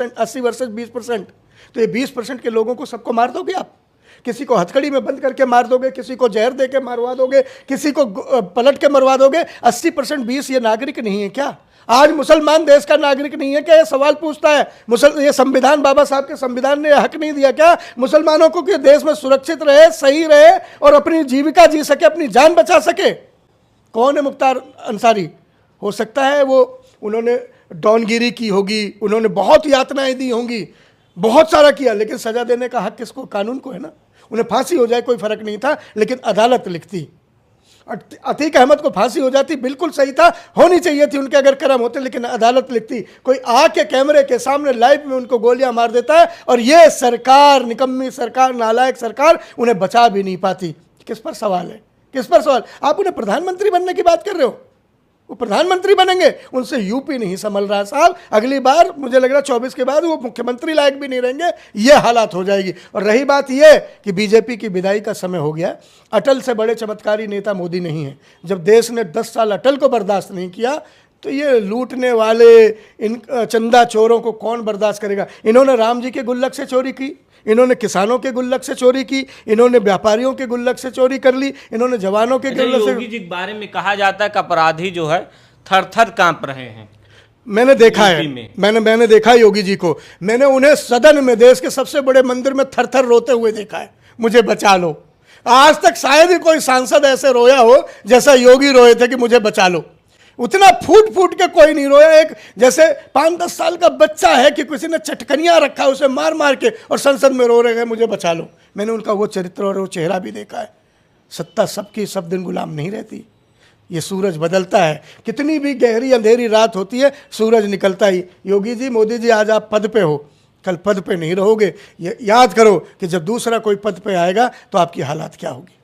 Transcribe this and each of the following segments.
80 versus 20%। तो ये 20% के लोगों को सबको मार दोगे आप? किसी को हथकड़ी में बंद करके मार दोगे, किसी को जहर दे के मरवा दोगे, किसी को पलट के मरवा दोगे। 80% 20 ये नागरिक नहीं है क्या? आज मुसलमान देश का नागरिक नहीं है क्या? ये सवाल पूछता है। ये संविधान, बाबा साहब के संविधान ने हक नहीं दिया क्या मुसलमानों को कि देश में सुरक्षित रहे, सही रहे और अपनी जीविका जी सके, अपनी जान बचा सके? कौन है मुख्तार अंसारी? हो सकता है वो उन्होंने डॉनगिरी की होगी, उन्होंने बहुत यातनाएं दी होंगी, बहुत सारा किया, लेकिन सजा देने का हक किसको? कानून को है ना। उन्हें फांसी हो जाए कोई फर्क नहीं था, लेकिन अदालत लिखती। अतीक अहमद को फांसी हो जाती, बिल्कुल सही था, होनी चाहिए थी उनके अगर कर्म होते, लेकिन अदालत लिखती। कोई आके कैमरे के सामने लाइव में उनको गोलियां मार देता है और ये सरकार, निकम्मी सरकार, नालायक सरकार, उन्हें बचा भी नहीं पाती। किस पर सवाल है? किस पर सवाल? आप उन्हें प्रधानमंत्री बनने की बात कर रहे हो? वो प्रधानमंत्री बनेंगे, उनसे यूपी नहीं संभल रहा साहब। अगली बार मुझे लग रहा 24 के बाद वो मुख्यमंत्री लायक भी नहीं रहेंगे, ये हालात हो जाएगी। और रही बात ये कि बीजेपी की विदाई का समय हो गया। अटल से बड़े चमत्कारी नेता मोदी नहीं है। जब देश ने 10 साल अटल को बर्दाश्त नहीं किया, तो ये लूटने वाले इन चंदा चोरों को कौन बर्दाश्त करेगा? इन्होंने राम जी के गुल्लक से चोरी की, इन्होंने किसानों के गुल्लक से चोरी की, इन्होंने व्यापारियों के गुल्लक से चोरी कर ली, इन्होंने जवानों के गुल्लक से। योगी जी के बारे में कहा जाता है कि अपराधी जो है थर थर कांप रहे हैं। मैंने देखा है, मैंने देखा है योगी जी को। मैंने उन्हें सदन में, देश के सबसे बड़े मंदिर में थर थर रोते हुए देखा है, मुझे बचा लो। आज तक शायद ही कोई सांसद ऐसे रोया हो जैसा योगी रोए थे कि मुझे बचा लो। उतना फूट फूट के कोई नहीं रोया। एक जैसे 5-10 साल का बच्चा है कि किसी ने चटकनियां रखा उसे मार मार के और संसद में रो रहे हैं मुझे बचा लो। मैंने उनका वो चरित्र और वो चेहरा भी देखा है। सत्ता सबकी सब दिन गुलाम नहीं रहती। ये सूरज बदलता है, कितनी भी गहरी अंधेरी रात होती है, सूरज निकलता ही। योगी जी, मोदी जी, आज आप पद पे हो, कल पद पे नहीं रहोगे। ये याद करो कि जब दूसरा कोई पद पे आएगा तो आपकी हालात क्या होगी।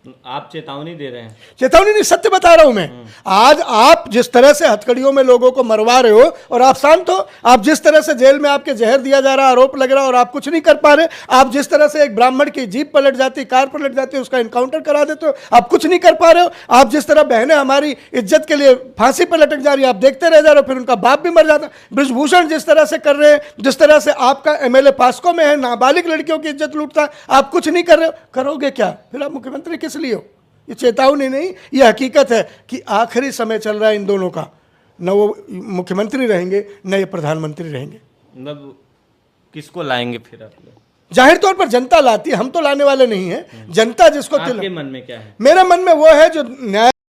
आप चेतावनी दे रहे हैं? चेतावनी नहीं, सत्य बता रहा हूं मैं। आज आप जिस तरह से हथकड़ियों में लोगों को मरवा रहे हो और आप शांत हो, आप जिस तरह से जेल में आपके जहर दिया जा रहा, आरोप लग रहा और आप कुछ नहीं कर पा रहे, आप जिस तरह से एक ब्राह्मण की जीप पलट जाती, कार पलट जाती, उसका इनकाउंटर करा देते हो, आप कुछ नहीं कर पा रहे हो। आप जिस तरह बहनें हमारी इज्जत के लिए फांसी पर लटक जा रही, आप देखते रह जा रहे हो, फिर उनका बाप भी मर जाता। ब्रिजभूषण जिस तरह से कर रहे हैं, जिस तरह से आपका एमएलए पास्को में है, नाबालिग लड़कियों की इज्जत लूटता, आप कुछ नहीं कर रहे हो, करोगे क्या? फिर आप मुख्यमंत्री किस लिए हो? ये चेतावनी नहीं, ये हकीकत है कि आखिरी समय चल रहा है इन दोनों का। न वो मुख्यमंत्री रहेंगे, न ये प्रधानमंत्री रहेंगे। मतलब किसको लाएंगे फिर आप लोग? जाहिर तौर पर जनता लाती है, हम तो लाने वाले नहीं हैं। जनता जिसको आपके मन में क्या है? मेरे मन में वो है जो न्याय